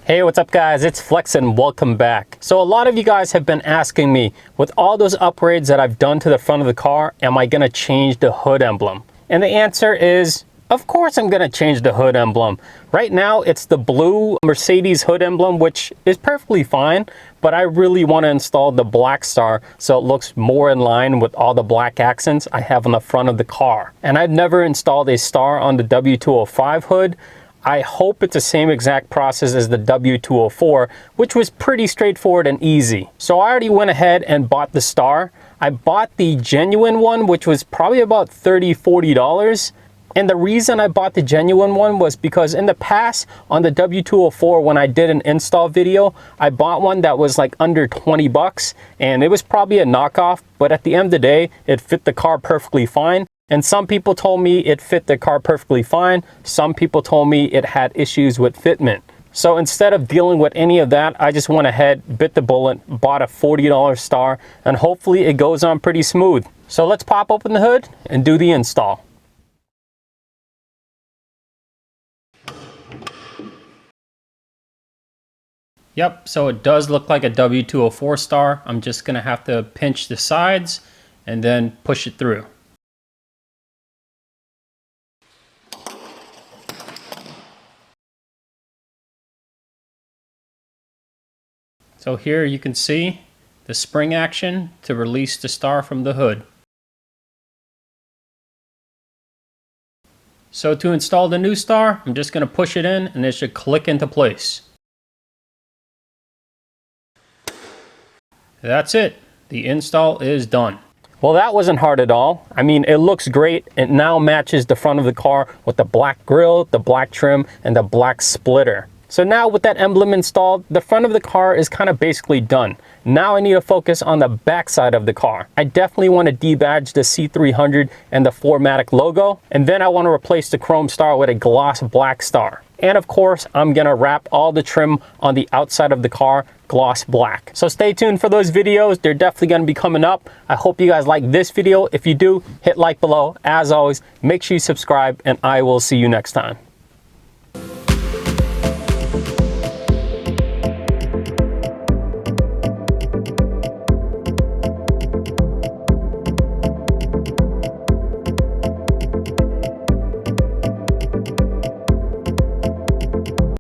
Hey, what's up guys? It's Flex and welcome back. So a lot of you guys have been asking me, with all those upgrades that I've done to the front of the car, am I gonna change the hood emblem? And the answer is, of course I'm gonna change the hood emblem. Right now it's the blue Mercedes hood emblem, which is perfectly fine, but I really want to install the black star so it looks more in line with all the black accents I have on the front of the car. And I've never installed a star on the W205 hood. I hope it's the same exact process as the W204, which was pretty straightforward and easy. So I already went ahead and bought the star. I bought the genuine one, which was probably about $30–40. And the reason I bought the genuine one was because in the past on the W204, when I did an install video, I bought one that was like under 20 bucks and it was probably a knockoff, but at the end of the day, it fit the car perfectly fine. And some people told me it fit the car perfectly fine. Some people told me it had issues with fitment. So instead of dealing with any of that, I just went ahead, bit the bullet, bought a $40 star, and hopefully it goes on pretty smooth. So let's pop open the hood and do the install. Yep, so it does look like a W204 star. I'm just gonna have to pinch the sides and then push it through. So here you can see the spring action to release the star from the hood. So to install the new star, I'm just going to push it in and it should click into place. That's it. The install is done. Well, that wasn't hard at all. I mean, it looks great. It now matches the front of the car with the black grille, the black trim, and the black splitter. So now with that emblem installed, the front of the car is kind of basically done. Now I need to focus on the back side of the car. I definitely want to debadge the C300 and the 4MATIC logo. And then I want to replace the chrome star with a gloss black star. And of course, I'm going to wrap all the trim on the outside of the car gloss black. So stay tuned for those videos. They're definitely going to be coming up. I hope you guys like this video. If you do, hit like below. As always, make sure you subscribe and I will see you next time.